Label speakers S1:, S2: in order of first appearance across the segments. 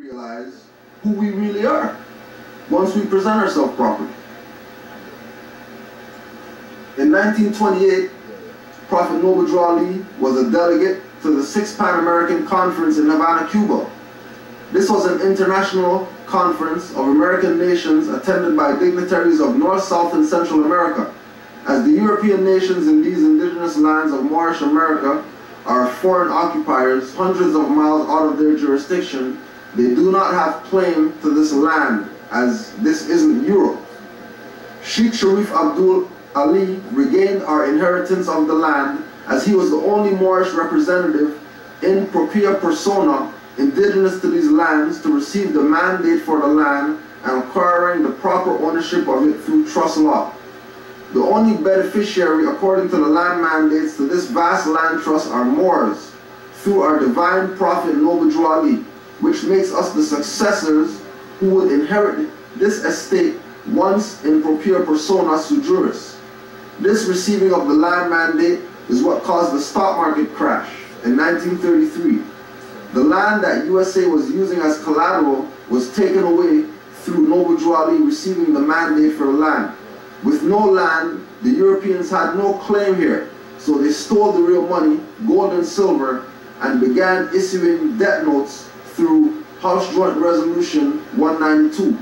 S1: realize who we really are once we present ourselves properly. In 1928, Prophet Noble Drew Ali was a delegate to the 6th Pan-American Conference in Havana, Cuba. This was an international conference of American nations attended by dignitaries of North, South, and Central America. As the European nations in these indigenous lands of Moorish America are foreign occupiers hundreds of miles out of their jurisdiction, they do not have claim to this land, as this isn't Europe. Sheikh Sharif Abdul Ali regained our inheritance of the land, as he was the only Moorish representative in propria persona indigenous to these lands to receive the mandate for the land and acquiring the proper ownership of it through trust law. The only beneficiary according to the land mandates to this vast land trust are Moors through our divine prophet Noble Drew Ali, which makes us the successors who would inherit this estate once in propria persona sui juris. This receiving of the land mandate is what caused the stock market crash in 1933. The land that USA was using as collateral was taken away through Noble Drew Ali receiving the mandate for the land. With no land, the Europeans had no claim here, so they stole the real money, gold and silver, and began issuing debt notes through House Joint Resolution 192.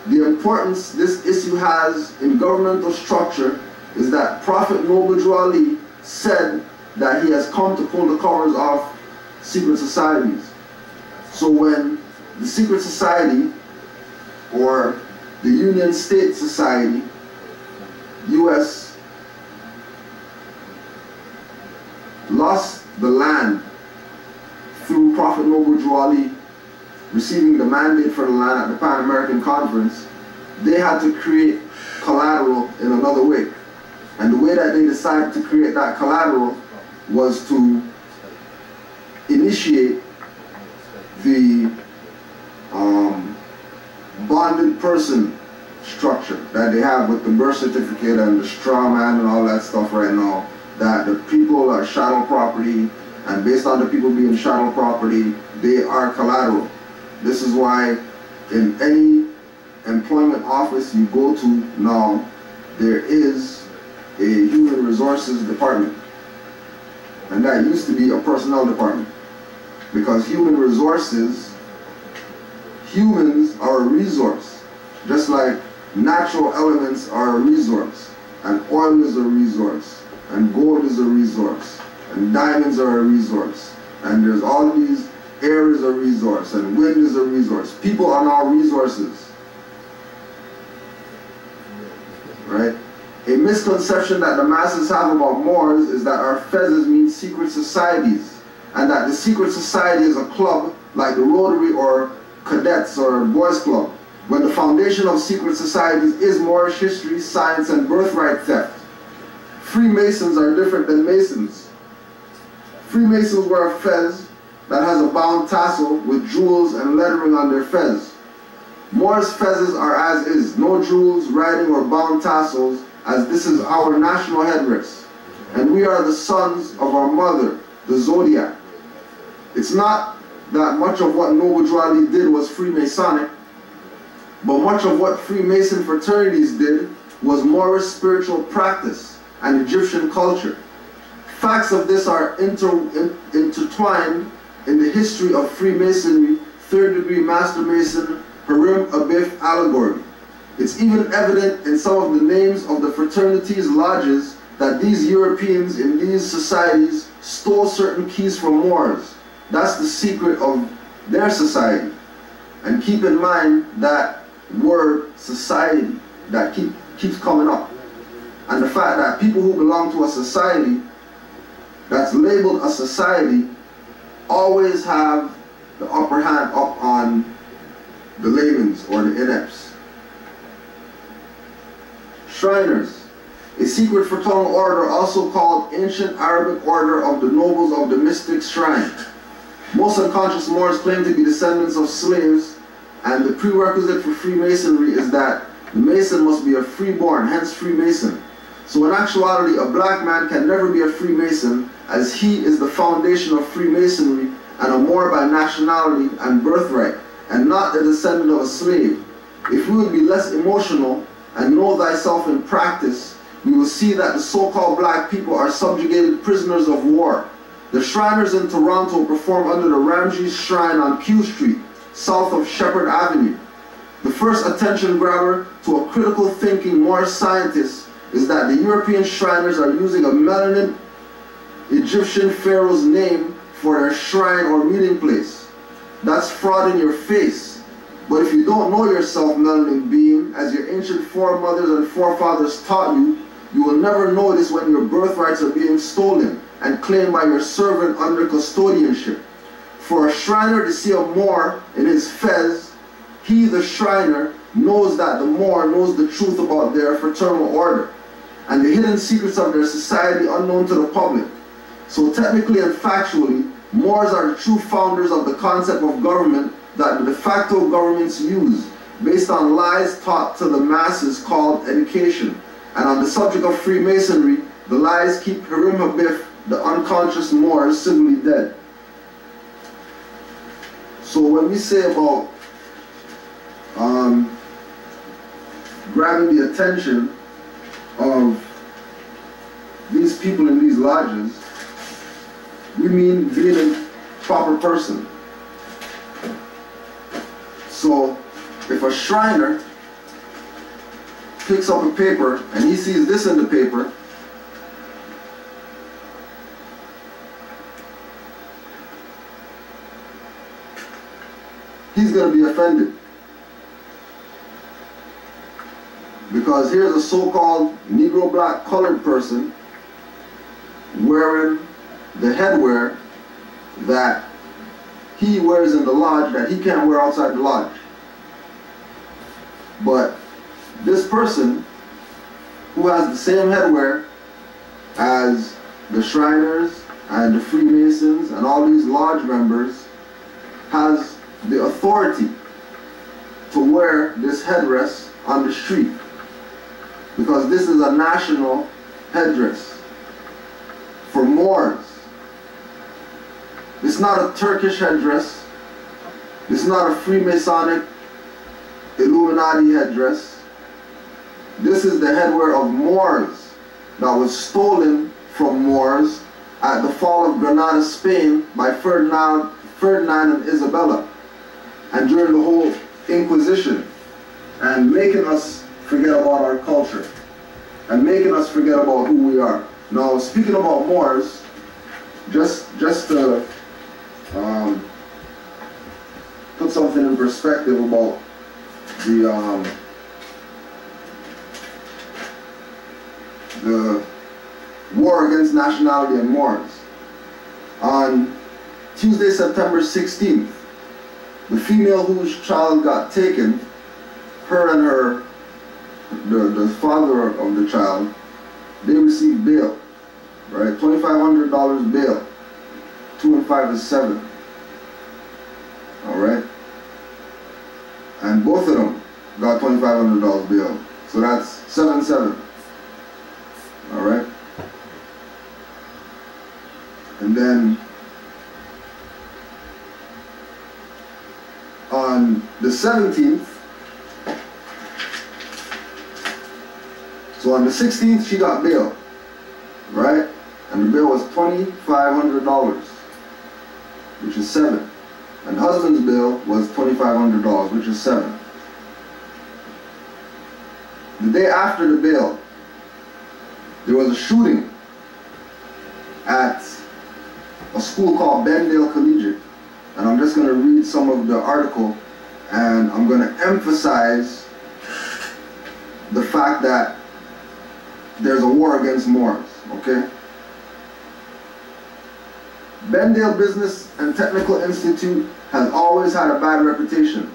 S1: The importance this issue has in governmental structure is that Prophet Noble Drew Ali said that he has come to pull the covers off secret societies. So when the secret society or the Union State Society, US, lost the land through Prophet Noble Drew Ali receiving the mandate for the land at the Pan-American Conference, they had to create collateral in another way. And the way that they decided to create that collateral was to initiate the bonded person structure that they have with the birth certificate and the straw man and all that stuff right now, that the people are chattel property, and based on the people being chattel property, they are collateral. This is why in any employment office you go to now, there is a human resources department. And that used to be a personnel department. Because human resources, humans are a resource. Just like natural elements are a resource. And oil is a resource. And gold is a resource. And diamonds are a resource. And there's all of these, air is a resource. And wind is a resource. People are now resources. Right? A misconception that the masses have about Moors is that our fezzes mean secret societies, and that the secret society is a club like the Rotary or Cadets or Boys Club, when the foundation of secret societies is Moorish history, science, and birthright theft. Freemasons are different than Masons. Freemasons wear a fez that has a bound tassel with jewels and lettering on their fez. Moors' fezzes are as is, no jewels, writing, or bound tassels, as this is our national headdress. And we are the sons of our mother, the Zodiac. It's not that much of what Noble Drew Ali did was Freemasonic, but much of what Freemason fraternities did was Moorish spiritual practice and Egyptian culture. Facts of this are intertwined in the history of Freemasonry, third-degree Master Mason, Harim Abif allegory. It's even evident in some of the names of the fraternities' lodges that these Europeans in these societies stole certain keys from Moors. That's the secret of their society. And keep in mind that word society that keeps coming up. And the fact that people who belong to a society that's labeled a society always have the upper hand up on the layman's or the inepts. Shriners, a secret fraternal order also called Ancient Arabic Order of the Nobles of the Mystic Shrine. Most unconscious Moors claim to be descendants of slaves, and the prerequisite for Freemasonry is that the Mason must be a freeborn, hence Freemason. So in actuality, a black man can never be a Freemason, as he is the foundation of Freemasonry and a Moor by nationality and birthright. and not the descendant of a slave. If we would be less emotional and know thyself in practice, we will see that the so-called black people are subjugated prisoners of war. The Shriners in Toronto perform under the Ramses Shrine on Q Street, south of Shepherd Avenue. The first attention grabber to a critical thinking Moorish scientist is that the European Shriners are using a melanin Egyptian pharaoh's name for their shrine or meeting place. That's fraud in your face. But if you don't know yourself, melanin being, as your ancient foremothers and forefathers taught you, you will never notice when your birthrights are being stolen and claimed by your servant under custodianship. For a Shriner to see a Moor in his fez, he, the Shriner, knows that the Moor knows the truth about their fraternal order and the hidden secrets of their society unknown to the public. So technically and factually, Moors are the true founders of the concept of government that the de facto governments use, based on lies taught to the masses called education. And on the subject of Freemasonry, the lies keep Harim Habif, the unconscious Moors, civilly dead. So when we say about grabbing the attention of these people in these lodges, we mean being a proper person. So if a Shriner picks up a paper and he sees this in the paper, he's going to be offended. Because here's a so-called Negro black colored person wearing the headwear that he wears in the lodge that he can't wear outside the lodge. But this person, who has the same headwear as the Shriners and the Freemasons and all these lodge members, has the authority to wear this headdress on the street, because this is a national headdress for Moors. It's not a Turkish headdress. It's not a Freemasonic Illuminati headdress. This is the headwear of Moors that was stolen from Moors at the fall of Granada, Spain by Ferdinand and Isabella, and during the whole Inquisition, and making us forget about our culture and making us forget about who we are. Now, speaking about Moors, just to put something in perspective about the war against nationality and Moors. On Tuesday, September 16th, the female whose child got taken, her and the father of the child, they received bail, right? $2,500 bail. 2 and 5 is 7. All right? And both of them got $2,500 bail. So that's 7-7. All right? And then on the 17th, so on the 16th she got bail, right? And the bail was $2,500, which is 7. And the husband's bill was $2,500, which is 7. The day after the bail, there was a shooting at a school called Bendale Collegiate. And I'm just going to read some of the article, and I'm going to emphasize the fact that there's a war against Moors, okay? Bendale Business and Technical Institute has always had a bad reputation.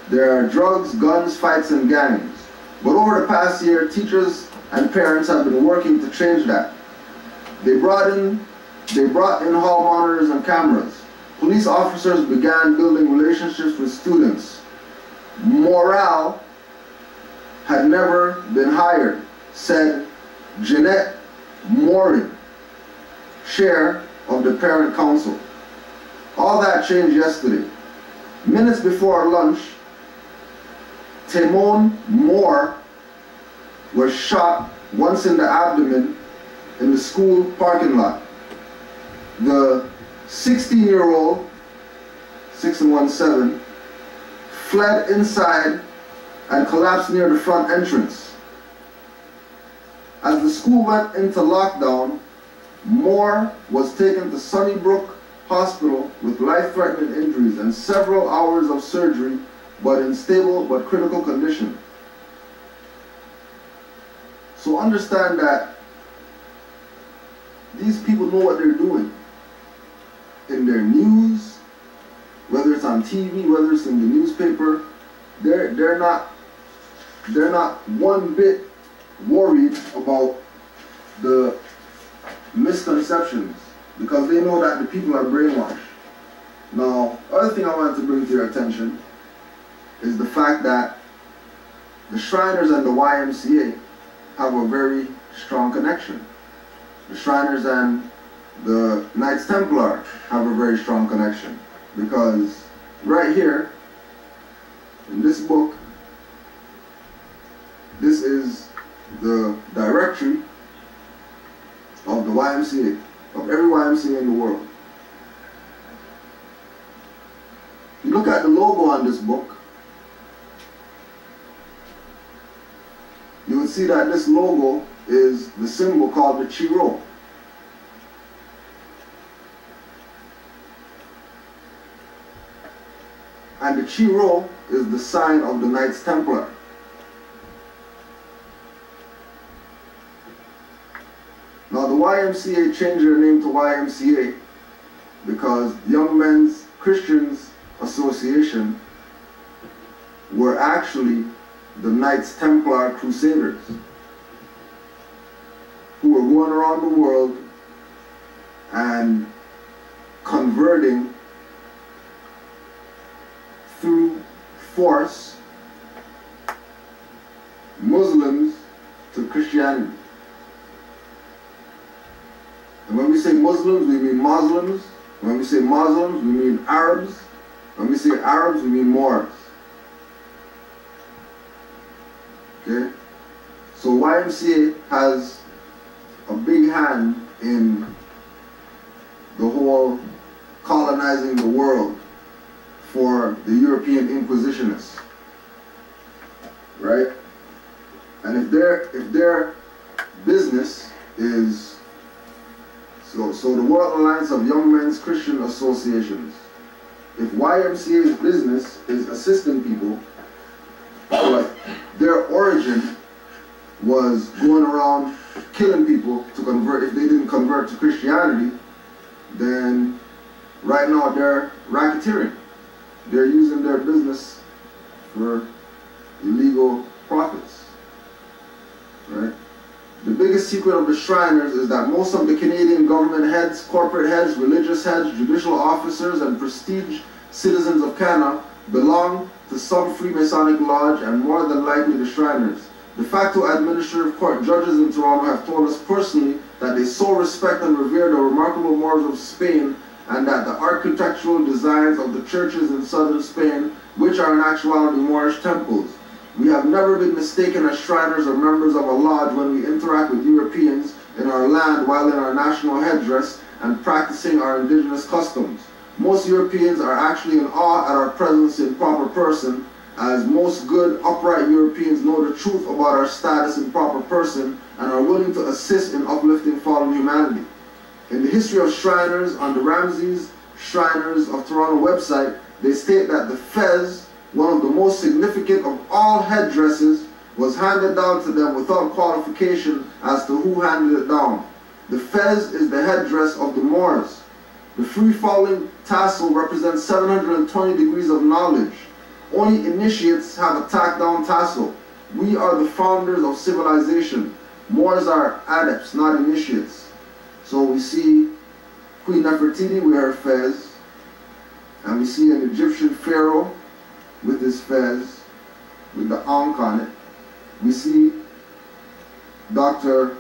S1: There are drugs, guns, fights, and gangs. But over the past year, teachers and parents have been working to change that. They brought in hall monitors and cameras. Police officers began building relationships with students. Morale had never been higher, said Jeanette Morin, chair of the parent council. All that changed yesterday. Minutes before lunch, Timon Moore was shot once in the abdomen in the school parking lot. The 16-year-old, 6 and 1/7, fled inside and collapsed near the front entrance. As the school went into lockdown, Moore was taken to Sunnybrook Hospital with life-threatening injuries and several hours of surgery, but in stable but critical condition. So understand that these people know what they're doing. In their news, whether it's on TV, whether it's in the newspaper, they're not one bit worried about the misconceptions, because they know that the people are brainwashed. Now, other thing I wanted to bring to your attention is the fact that the Shriners and the YMCA have a very strong connection. The Shriners and the Knights Templar have a very strong connection, because right here in this book, this is the directory of the YMCA, of every YMCA in the world. You look at the logo on this book, you would see that this logo is the symbol called the Chiro. And the Chiro is the sign of the Knights Templar. Now the YMCA changed their name to YMCA because Young Men's Christians Association were actually the Knights Templar Crusaders who were going around the world and converting through force Muslims to Christianity. And when we say Muslims, we mean Muslims. When we say Muslims, we mean Arabs. When we say Arabs, we mean Moors. Okay? So YMCA has a big hand in the whole colonizing the world for the European Inquisitionists. Right? And if their business is so the World Alliance of Young Men's Christian Associations, if YMCA's business is assisting people, but their origin was going around killing people to convert, if they didn't convert to Christianity, then right now they're racketeering. They're using their business for illegal profits, right? The biggest secret of the Shriners is that most of the Canadian government heads, corporate heads, religious heads, judicial officers, and prestige citizens of Canada belong to some Freemasonic lodge, and more than likely the Shriners. De facto administrative court judges in Toronto have told us personally that they so respect and revere the remarkable Moors of Spain, and that the architectural designs of the churches in southern Spain, which are in actuality Moorish temples. We have never been mistaken as Shriners or members of a lodge when we interact with Europeans in our land while in our national headdress and practicing our indigenous customs. Most Europeans are actually in awe at our presence in proper person, as most good, upright Europeans know the truth about our status in proper person and are willing to assist in uplifting fallen humanity. In the history of Shriners, on the Ramses Shriners of Toronto website, they state that the fez, one of the most significant of all headdresses, was handed down to them without qualification as to who handed it down. The fez is the headdress of the Moors. The free-falling tassel represents 720 degrees of knowledge. Only initiates have a tack-down tassel. We are the founders of civilization. Moors are adepts, not initiates. So we see Queen Nefertiti with her fez, and we see an Egyptian pharaoh with his fez, with the ankh on it. We see Dr.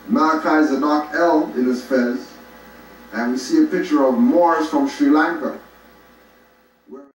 S1: Malachi Zadok El in his fez, and we see a picture of Moors from Sri Lanka.